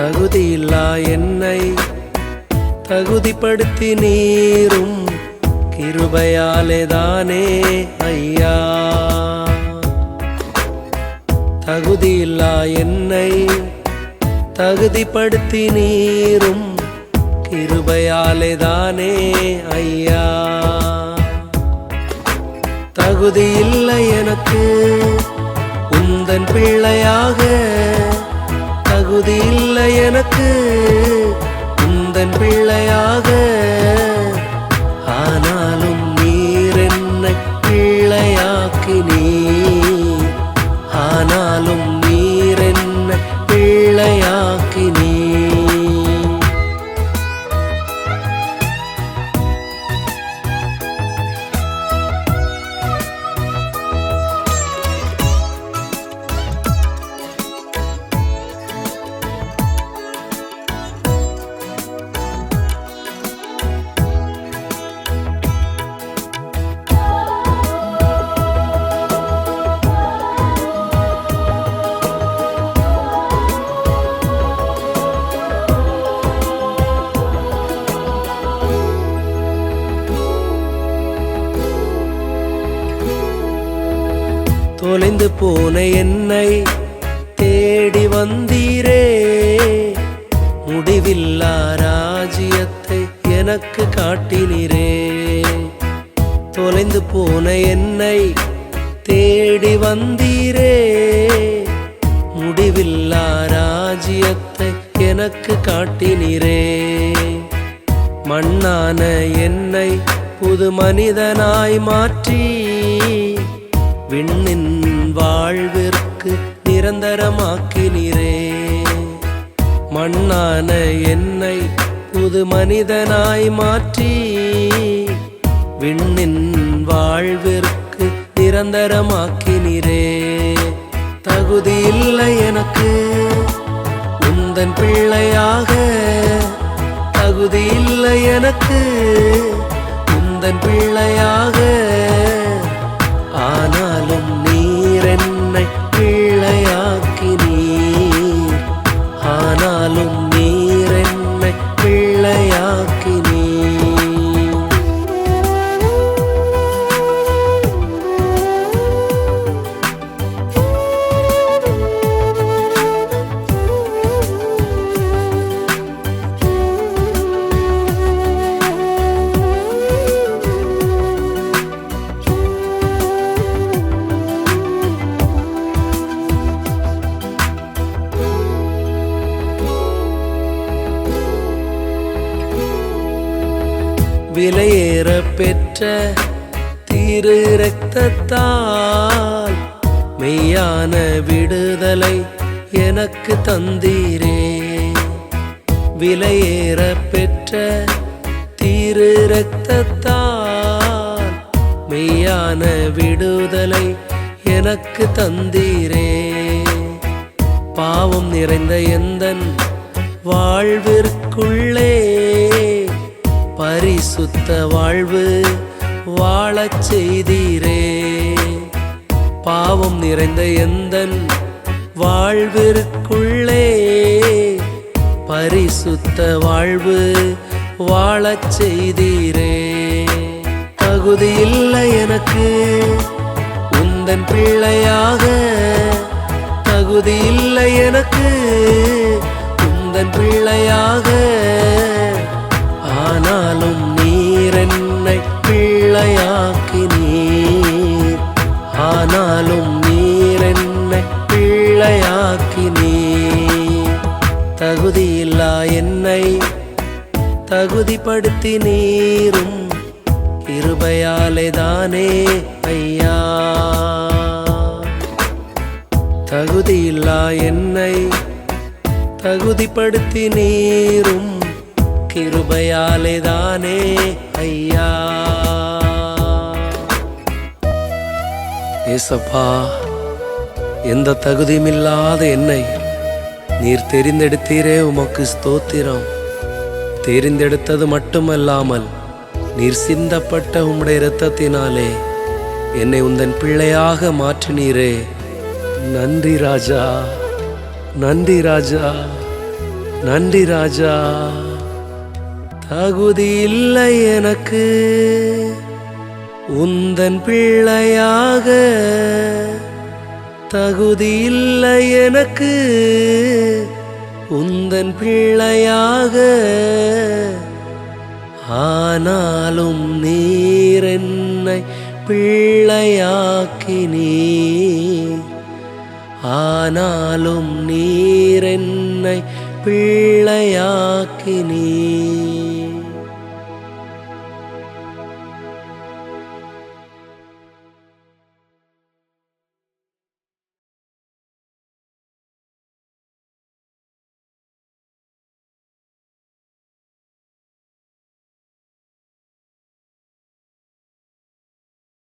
தகுதியில்லா என்னை தகுதிப்படுத்தி நீரும் கிருபையாலேதானே ஐயா. தகுதியில்லா என்னை தகுதிப்படுத்தி நீரும் கிருபையாலேதானே ஐயா. தகுதியில்லை எனக்கு உந்தன் பிள்ளையாக, தகுதியில்லை எனக்கு உந்தன் பிள்ளையாக. ஆனாலும் நீர் என்னை பிள்ளையாக்கினீர், ஆனாலும் நீர் என்னை பிள்ளையாக்கினீர். தொலைந்து போன என்னை தேடி வந்தீரே, முடிவில்லா ராஜ்யத்தை எனக்கு காட்டினீரே. தொலைந்து போன என்னை தேடி வந்தீரே, முடிவில்லா ராஜ்யத்தை எனக்கு காட்டினீரே. மண்ணான என்னை புது மனிதனாய் மாற்றி விண்ணின் வாழ்விற்கு நிரந்தரமாக்கினீரே. மண்ணான என்னை புது மனிதனாய் மாற்றி விண்ணின் வாழ்விற்கு நிரந்தரமாக்கினீரே. தகுதியில்லை எனக்கு உந்தன் பிள்ளையாக, தகுதியில்லை எனக்கு உந்தன் பிள்ளையாக. ஆனாலும் நீர் என்னை பிள்ளையாக்கினீர், ஆனாலும் நீர் என்னை பிள்ளையாக்கினீர். விலையேற பெற்ற திரு இரத்தத்தால் மெய்யான விடுதலை எனக்கு தந்தீரே. விலையேற பெற்ற திரு இரத்தத்தால் மெய்யான விடுதலை எனக்கு தந்தீரே. பாவம் நிறைந்த எந்தன் வாழ்விற்குள்ளே பரிசுத்த வாழ்வு வாழச் செய்தீரே. பாவம் நிறைந்த எந்தன் வாழ்விற்குள்ளே பரிசுத்த வாழ்வு வாழச் செய்தீரே. தகுதியில்லை எனக்கு உந்தன் பிள்ளையாக, தகுதியில்லை எனக்கு உந்தன் பிள்ளையாக. ஆனாலும் நீர் என்னை பிள்ளையாக்கினீர், ஆனாலும் நீர் என்னை பிள்ளையாக்கினீர். தகுதியில்லா என்னை தகுதிப்படுத்தி நீரும் கிருபையாலேதானே ஐயா. தகுதியில்லா என்னை தகுதிப்படுத்தி நீரும் கிருபையாலேதானே ஐயா. ஏசப்பா, எந்த தகுதியுமில்லாத என்னை நீர் தெரிந்தெடுத்தீரே, உமக்கு ஸ்தோத்திரம். தெரிந்தெடுத்தது மட்டுமல்லாமல் நீர் சிந்தப்பட்ட உம்முடைய இரத்தத்தினாலே என்னை உந்தன் பிள்ளையாக மாற்றினீரே. நன்றி ராஜா, நன்றி ராஜா. நன்றி ராஜா. தகுதி இல்லை எனக்கு உந்தன் பிள்ளையாக, தகுதி இல்லை எனக்கு உந்தன் பிள்ளையாக. ஆனாலும் நீர் என்னை பிள்ளையாக்கினீர், ஆனாலும் நீர் என்னை பிள்ளையாக்கினீர்.